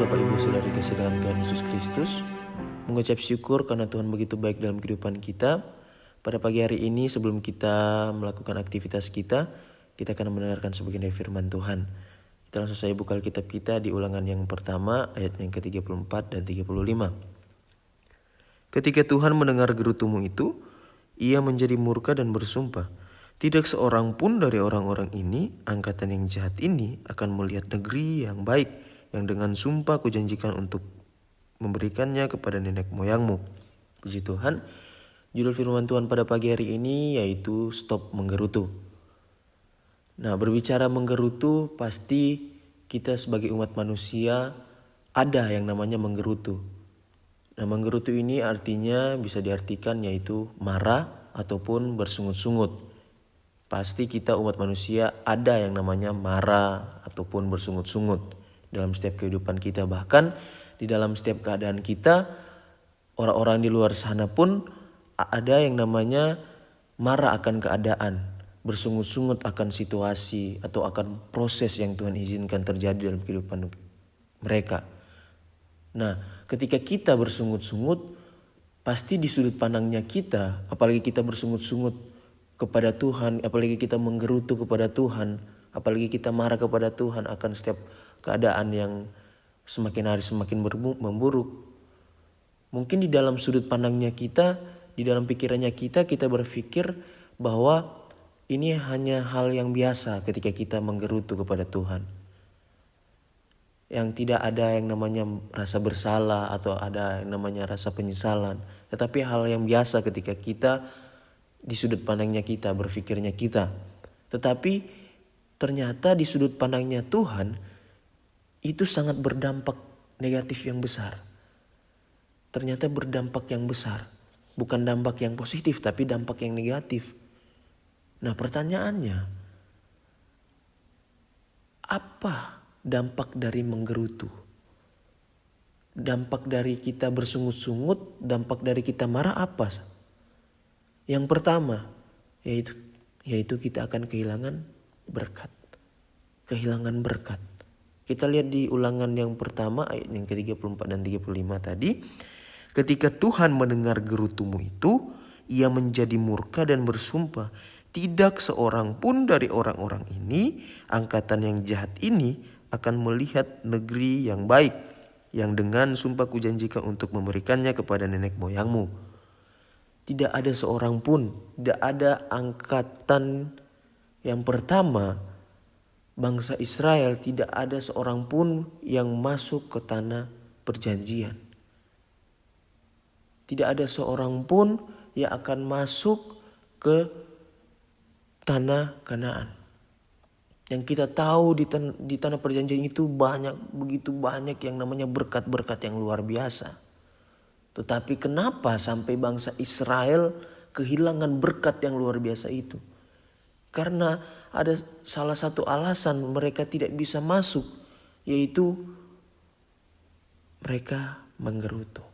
Bapak Ibu Saudara kasih dalam Tuhan Yesus Kristus, mengucap syukur karena Tuhan begitu baik dalam kehidupan kita. Pada pagi hari ini sebelum kita melakukan aktivitas kita akan mendengarkan sebagian dari firman Tuhan. Kita langsung saja buka Alkitab kita di Ulangan yang pertama ayat yang ke-34 dan 35. Ketika Tuhan mendengar gerutumu itu, ia menjadi murka dan bersumpah, tidak seorang pun dari orang-orang ini, angkatan yang jahat ini, akan melihat negeri yang baik, yang dengan sumpah kujanjikan untuk memberikannya kepada nenek moyangmu. Puji Tuhan. Judul firman Tuhan pada pagi hari ini yaitu stop menggerutu. Nah, berbicara menggerutu, pasti kita sebagai umat manusia ada yang namanya menggerutu. Nah, menggerutu ini artinya bisa diartikan yaitu marah ataupun bersungut-sungut. Pasti kita umat manusia ada yang namanya marah ataupun bersungut-sungut dalam setiap kehidupan kita. Bahkan di dalam setiap keadaan kita, orang-orang di luar sana pun ada yang namanya marah akan keadaan, bersungut-sungut akan situasi atau akan proses yang Tuhan izinkan terjadi dalam kehidupan mereka. Nah, ketika kita bersungut-sungut, pasti di sudut pandangnya kita, apalagi kita bersungut-sungut kepada Tuhan, apalagi kita menggerutu kepada Tuhan, apalagi kita marah kepada Tuhan akan setiap keadaan yang semakin hari semakin memburuk. Mungkin di dalam sudut pandangnya kita, di dalam pikirannya kita berpikir bahwa ini hanya hal yang biasa ketika kita menggerutu kepada Tuhan. Yang tidak ada yang namanya rasa bersalah atau ada yang namanya rasa penyesalan. Tetapi hal yang biasa ketika kita di sudut pandangnya kita, berpikirnya kita. Tetapi ternyata di sudut pandangnya Tuhan itu sangat berdampak negatif yang besar. Ternyata berdampak yang besar. Bukan dampak yang positif tapi dampak yang negatif. Nah, pertanyaannya, apa dampak dari menggerutu? Dampak dari kita bersungut-sungut, dampak dari kita marah apa? Yang pertama, yaitu kita akan kehilangan berkat. Kehilangan berkat. Kita lihat di Ulangan yang pertama ayat yang ke-34 dan 35 tadi. Ketika Tuhan mendengar gerutumu itu, ia menjadi murka dan bersumpah, tidak seorang pun dari orang-orang ini, angkatan yang jahat ini, akan melihat negeri yang baik, yang dengan sumpah kujanjikan untuk memberikannya kepada nenek moyangmu. Tidak ada seorang pun, tidak ada angkatan yang pertama, bangsa Israel, tidak ada seorang pun yang masuk ke tanah perjanjian. Tidak ada seorang pun yang akan masuk ke tanah Kanaan. Yang kita tahu di tanah perjanjian itu begitu banyak yang namanya berkat-berkat yang luar biasa. Tetapi kenapa sampai bangsa Israel kehilangan berkat yang luar biasa itu? Karena ada salah satu alasan mereka tidak bisa masuk, yaitu mereka menggerutu.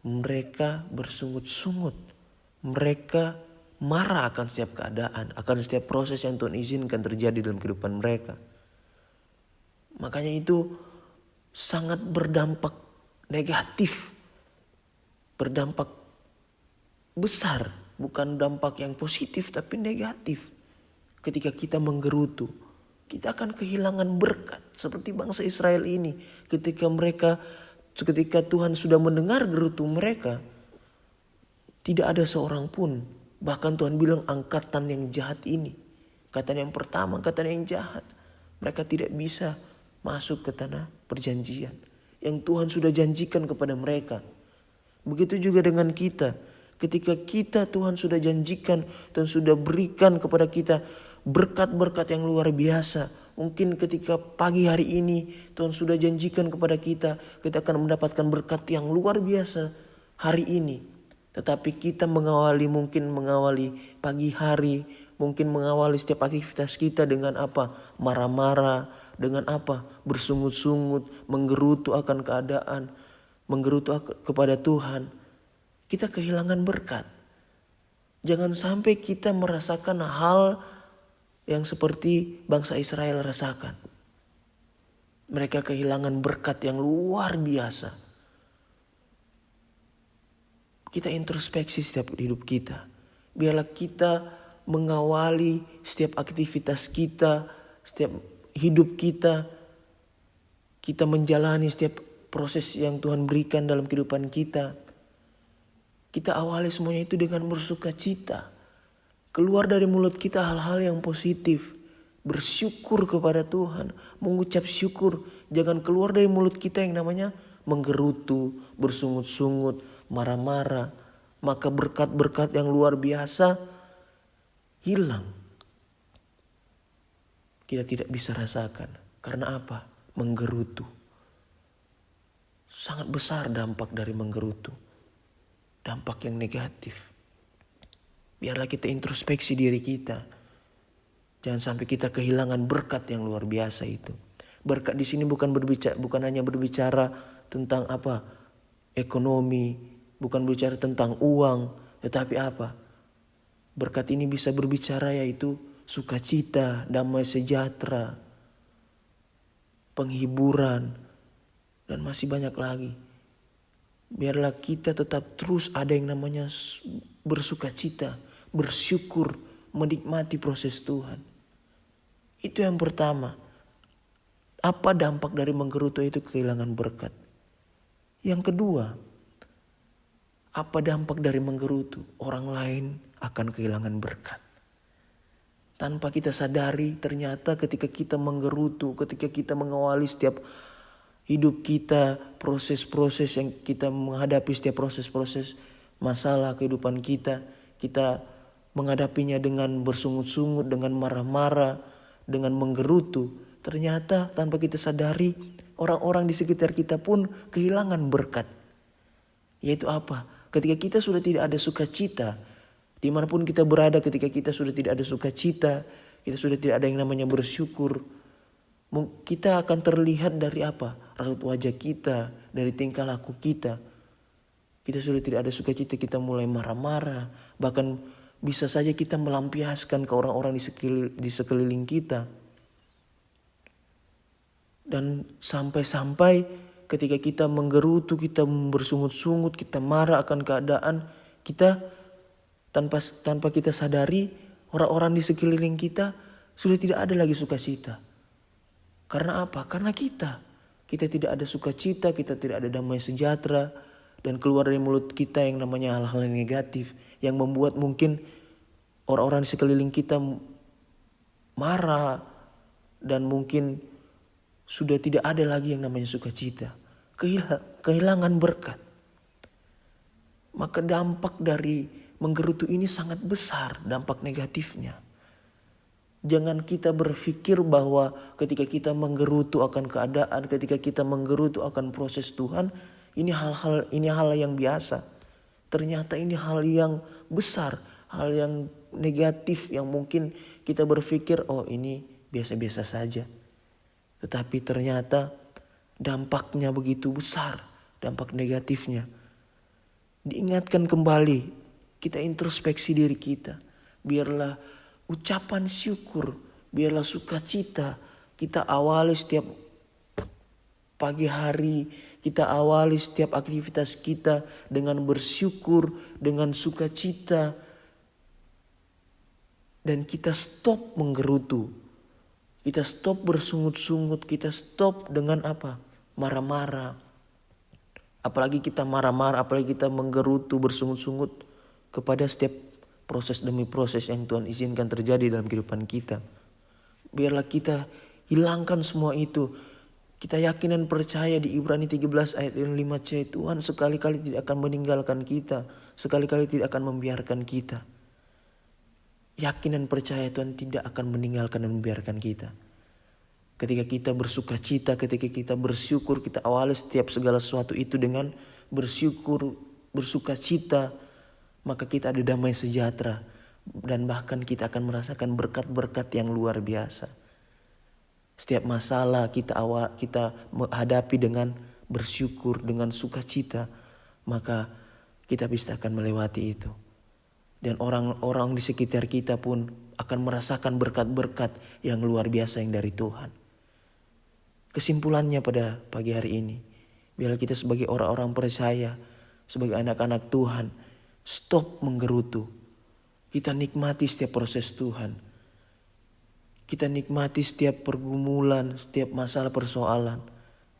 Mereka bersungut-sungut. Mereka marah akan setiap keadaan, akan setiap proses yang Tuhan izinkan terjadi dalam kehidupan mereka. Makanya itu sangat berdampak negatif. Berdampak besar. Bukan dampak yang positif tapi negatif. Ketika kita menggerutu, kita akan kehilangan berkat. Seperti bangsa Israel ini. Ketika Tuhan sudah mendengar gerutu mereka, tidak ada seorang pun. Bahkan Tuhan bilang angkatan yang jahat ini. Angkatan yang pertama, angkatan yang jahat. Mereka tidak bisa masuk ke tanah perjanjian. Yang Tuhan sudah janjikan kepada mereka. Begitu juga dengan kita. Ketika Tuhan sudah janjikan dan sudah berikan kepada kita berkat-berkat yang luar biasa. Mungkin ketika pagi hari ini Tuhan sudah janjikan kepada kita akan mendapatkan berkat yang luar biasa hari ini. Tetapi kita mengawali pagi hari, mungkin mengawali setiap aktivitas kita dengan apa? Marah-marah, dengan apa? Bersungut-sungut, menggerutu akan keadaan, menggerutu kepada Tuhan. Kita kehilangan berkat. Jangan sampai kita merasakan hal yang seperti bangsa Israel rasakan. Mereka kehilangan berkat yang luar biasa. Kita introspeksi setiap hidup kita. Biarlah kita mengawali setiap aktivitas kita, setiap hidup kita. Kita menjalani setiap proses yang Tuhan berikan dalam kehidupan kita. Kita awali semuanya itu dengan bersuka cita. Keluar dari mulut kita hal-hal yang positif. Bersyukur kepada Tuhan. Mengucap syukur. Jangan keluar dari mulut kita yang namanya menggerutu, bersungut-sungut, marah-marah. Maka berkat-berkat yang luar biasa hilang. Kita tidak bisa rasakan. Karena apa? Menggerutu. Sangat besar dampak dari menggerutu. Dampak yang negatif. Biarlah kita introspeksi diri kita. Jangan sampai kita kehilangan berkat yang luar biasa itu. Berkat di sini bukan hanya berbicara tentang apa? Ekonomi, bukan berbicara tentang uang, tetapi apa? Berkat ini bisa berbicara yaitu sukacita, damai sejahtera, penghiburan, dan masih banyak lagi. Biarlah kita tetap terus ada yang namanya bersukacita, bersyukur, menikmati proses Tuhan. Itu yang pertama. Apa dampak dari menggerutu itu? Kehilangan berkat. Yang kedua, apa dampak dari menggerutu? Orang lain akan kehilangan berkat. Tanpa kita sadari, ternyata ketika kita menggerutu, ketika kita mengawali setiap hidup kita, proses-proses yang kita menghadapi, setiap proses-proses masalah kehidupan kita menghadapinya dengan bersungut-sungut, dengan marah-marah, dengan menggerutu. Ternyata tanpa kita sadari, orang-orang di sekitar kita pun kehilangan berkat. Yaitu apa? Ketika kita sudah tidak ada sukacita, dimanapun kita berada, ketika kita sudah tidak ada sukacita, kita sudah tidak ada yang namanya bersyukur, kita akan terlihat dari apa? Raut wajah kita, dari tingkah laku kita. Kita sudah tidak ada sukacita, kita mulai marah-marah. Bahkan bisa saja kita melampiaskan ke orang-orang di sekeliling kita. Dan sampai-sampai ketika kita menggerutu, kita bersungut-sungut, kita marah akan keadaan, kita tanpa kita sadari, orang-orang di sekeliling kita sudah tidak ada lagi sukacita. Karena apa? Karena kita tidak ada sukacita, kita tidak ada damai sejahtera, dan keluar dari mulut kita yang namanya hal-hal yang negatif, yang membuat mungkin orang-orang di sekeliling kita marah, dan mungkin sudah tidak ada lagi yang namanya sukacita. Kehilangan berkat. Maka dampak dari menggerutu ini sangat besar, dampak negatifnya. Jangan kita berpikir bahwa ketika kita menggerutu akan keadaan, ketika kita menggerutu akan proses Tuhan, ini hal yang biasa. Ternyata ini hal yang besar, hal yang negatif yang mungkin kita berpikir, oh ini biasa-biasa saja. Tetapi ternyata dampaknya begitu besar, dampak negatifnya. Diingatkan kembali, kita introspeksi diri kita. Biarlah ucapan syukur, biarlah sukacita kita awali setiap pagi hari, kita awali setiap aktivitas kita dengan bersyukur, dengan sukacita. Dan kita stop menggerutu. Kita stop bersungut-sungut, kita stop dengan apa? Marah-marah. Apalagi kita marah-marah, apalagi kita menggerutu, bersungut-sungut kepada setiap proses demi proses yang Tuhan izinkan terjadi dalam kehidupan kita. Biarlah kita hilangkan semua itu. Kita yakin dan percaya di Ibrani 13 ayat 5c, Tuhan sekali-kali tidak akan meninggalkan kita, sekali-kali tidak akan membiarkan kita. Yakin dan percaya Tuhan tidak akan meninggalkan dan membiarkan kita. Ketika kita bersukacita, ketika kita bersyukur, kita awali setiap segala sesuatu itu dengan bersyukur, bersukacita, maka kita ada damai sejahtera. Dan bahkan kita akan merasakan berkat-berkat yang luar biasa. Setiap masalah kita hadapi dengan bersyukur, dengan sukacita, maka kita bisa akan melewati itu. Dan orang-orang di sekitar kita pun akan merasakan berkat-berkat yang luar biasa yang dari Tuhan. Kesimpulannya pada pagi hari ini, biarlah kita sebagai orang-orang percaya, sebagai anak-anak Tuhan, stop menggerutu. Kita nikmati setiap proses Tuhan. Kita nikmati setiap pergumulan, setiap masalah persoalan.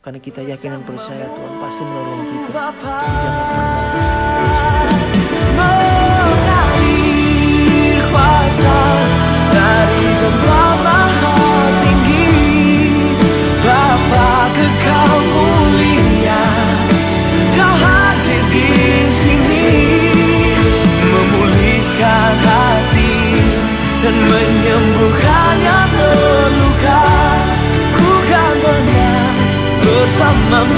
Karena kita yakin dan percaya Tuhan pasti menolong kita. Dan jangan mengalir kuasa dari tempat maha tinggi, Bapa kekal mulia, Kau hadir di sini, memulihkan hati dan menyembuhkan yang terluka. Ku kan tenang bersamamu.